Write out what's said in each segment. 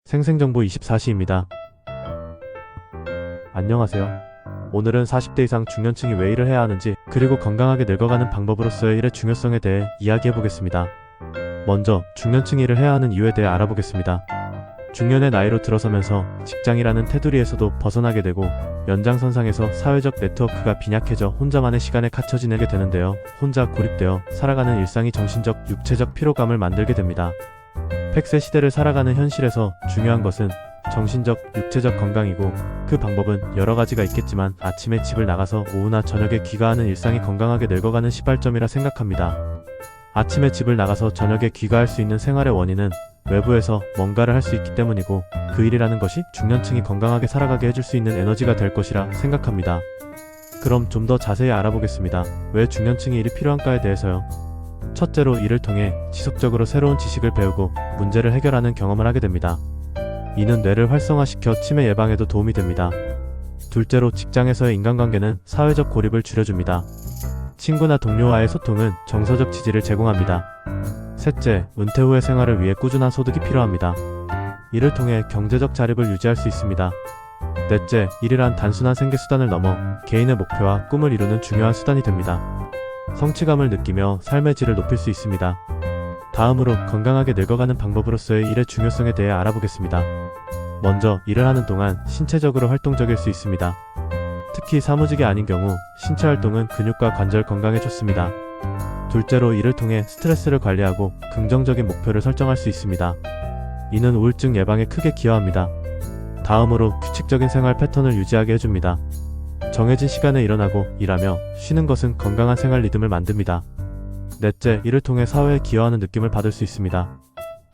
생생정보 24시입니다. 안녕하세요. 오늘은 40대 이상 중년층이 왜 일을 해야 하는지, 그리고 건강하게 늙어가는 방법으로서의 일의 중요성에 대해 이야기해보겠습니다. 먼저 중년층이 일을 해야 하는 이유에 대해 알아보겠습니다. 중년의 나이로 들어서면서 직장이라는 테두리에서도 벗어나게 되고 연장선상에서 사회적 네트워크가 빈약해져 혼자만의 시간에 갇혀 지내게 되는데요. 혼자 고립되어 살아가는 일상이 정신적, 육체적 피로감을 만들게 됩니다. 100세 시대를 살아가는 현실에서 중요한 것은 정신적, 육체적 건강이고, 그 방법은 여러 가지가 있겠지만 아침에 집을 나가서 오후나 저녁에 귀가하는 일상이 건강하게 늙어가는 시발점이라 생각합니다. 아침에 집을 나가서 저녁에 귀가할 수 있는 생활의 원인은 외부에서 뭔가를 할 수 있기 때문이고, 그 일이라는 것이 중년층이 건강하게 살아가게 해줄 수 있는 에너지가 될 것이라 생각합니다. 그럼 좀 더 자세히 알아보겠습니다. 왜 중년층이 일이 필요한가에 대해서요. 첫째로, 이를 통해 지속적으로 새로운 지식을 배우고 문제를 해결하는 경험을 하게 됩니다. 이는 뇌를 활성화시켜 치매 예방에도 도움이 됩니다. 둘째로, 직장에서의 인간관계는 사회적 고립을 줄여줍니다. 친구나 동료와의 소통은 정서적 지지를 제공합니다. 셋째, 은퇴 후의 생활을 위해 꾸준한 소득이 필요합니다. 이를 통해 경제적 자립을 유지할 수 있습니다. 넷째, 일이란 단순한 생계수단을 넘어 개인의 목표와 꿈을 이루는 중요한 수단이 됩니다. 성취감을 느끼며 삶의 질을 높일 수 있습니다. 다음으로 건강하게 늙어가는 방법으로서의 일의 중요성에 대해 알아보겠습니다. 먼저, 일을 하는 동안 신체적으로 활동적일 수 있습니다. 특히 사무직이 아닌 경우 신체 활동은 근육과 관절 건강에 좋습니다. 둘째로, 이를 통해 스트레스를 관리하고 긍정적인 목표를 설정할 수 있습니다. 이는 우울증 예방에 크게 기여합니다. 다음으로, 규칙적인 생활 패턴을 유지하게 해줍니다. 정해진 시간에 일어나고 일하며 쉬는 것은 건강한 생활 리듬을 만듭니다. 넷째, 이를 통해 사회에 기여하는 느낌을 받을 수 있습니다.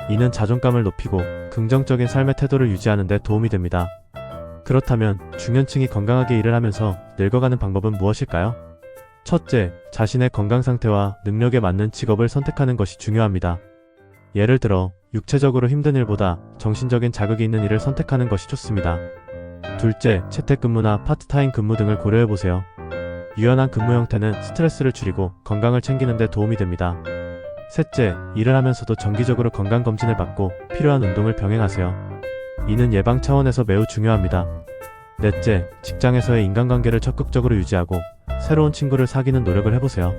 이는 자존감을 높이고 긍정적인 삶의 태도를 유지하는 데 도움이 됩니다. 그렇다면 중년층이 건강하게 일을 하면서 늙어가는 방법은 무엇일까요? 첫째, 자신의 건강 상태와 능력에 맞는 직업을 선택하는 것이 중요합니다. 예를 들어, 육체적으로 힘든 일보다 정신적인 자극이 있는 일을 선택하는 것이 좋습니다. 둘째, 재택근무나 파트타임 근무 등을 고려해보세요. 유연한 근무 형태는 스트레스를 줄이고 건강을 챙기는 데 도움이 됩니다. 셋째, 일을 하면서도 정기적으로 건강검진을 받고 필요한 운동을 병행하세요. 이는 예방 차원에서 매우 중요합니다. 넷째, 직장에서의 인간관계를 적극적으로 유지하고 새로운 친구를 사귀는 노력을 해보세요.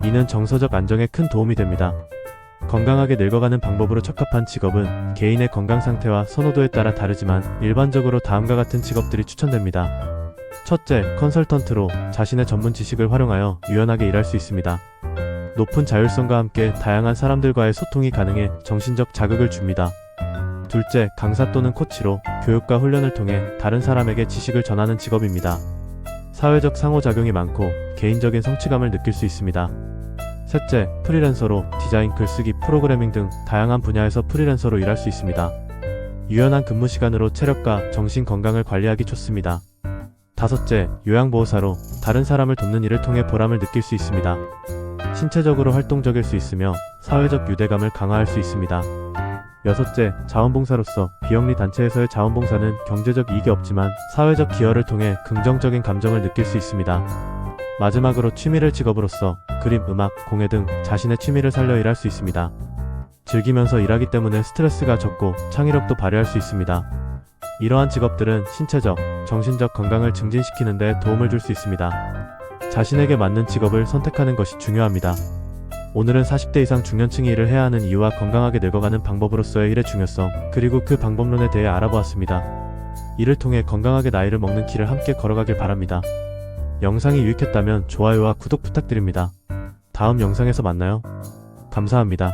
이는 정서적 안정에 큰 도움이 됩니다. 건강하게 늙어가는 방법으로 적합한 직업은 개인의 건강 상태와 선호도에 따라 다르지만 일반적으로 다음과 같은 직업들이 추천됩니다. 첫째, 컨설턴트로 자신의 전문 지식을 활용하여 유연하게 일할 수 있습니다. 높은 자율성과 함께 다양한 사람들과의 소통이 가능해 정신적 자극을 줍니다. 둘째, 강사 또는 코치로 교육과 훈련을 통해 다른 사람에게 지식을 전하는 직업입니다. 사회적 상호작용이 많고 개인적인 성취감을 느낄 수 있습니다. 셋째, 프리랜서로 디자인, 글쓰기, 프로그래밍 등 다양한 분야에서 프리랜서로 일할 수 있습니다. 유연한 근무 시간으로 체력과 정신 건강을 관리하기 좋습니다. 다섯째, 요양보호사로 다른 사람을 돕는 일을 통해 보람을 느낄 수 있습니다. 신체적으로 활동적일 수 있으며 사회적 유대감을 강화할 수 있습니다. 여섯째, 자원봉사로서 비영리 단체에서의 자원봉사는 경제적 이익이 없지만 사회적 기여를 통해 긍정적인 감정을 느낄 수 있습니다. 마지막으로, 취미를 직업으로서 그림, 음악, 공예 등 자신의 취미를 살려 일할 수 있습니다. 즐기면서 일하기 때문에 스트레스가 적고 창의력도 발휘할 수 있습니다. 이러한 직업들은 신체적, 정신적 건강을 증진시키는 데 도움을 줄 수 있습니다. 자신에게 맞는 직업을 선택하는 것이 중요합니다. 오늘은 40대 이상 중년층이 일을 해야 하는 이유와 건강하게 늙어가는 방법으로서의 일의 중요성, 그리고 그 방법론에 대해 알아보았습니다. 이를 통해 건강하게 나이를 먹는 길을 함께 걸어가길 바랍니다. 영상이 유익했다면 좋아요와 구독 부탁드립니다. 다음 영상에서 만나요. 감사합니다.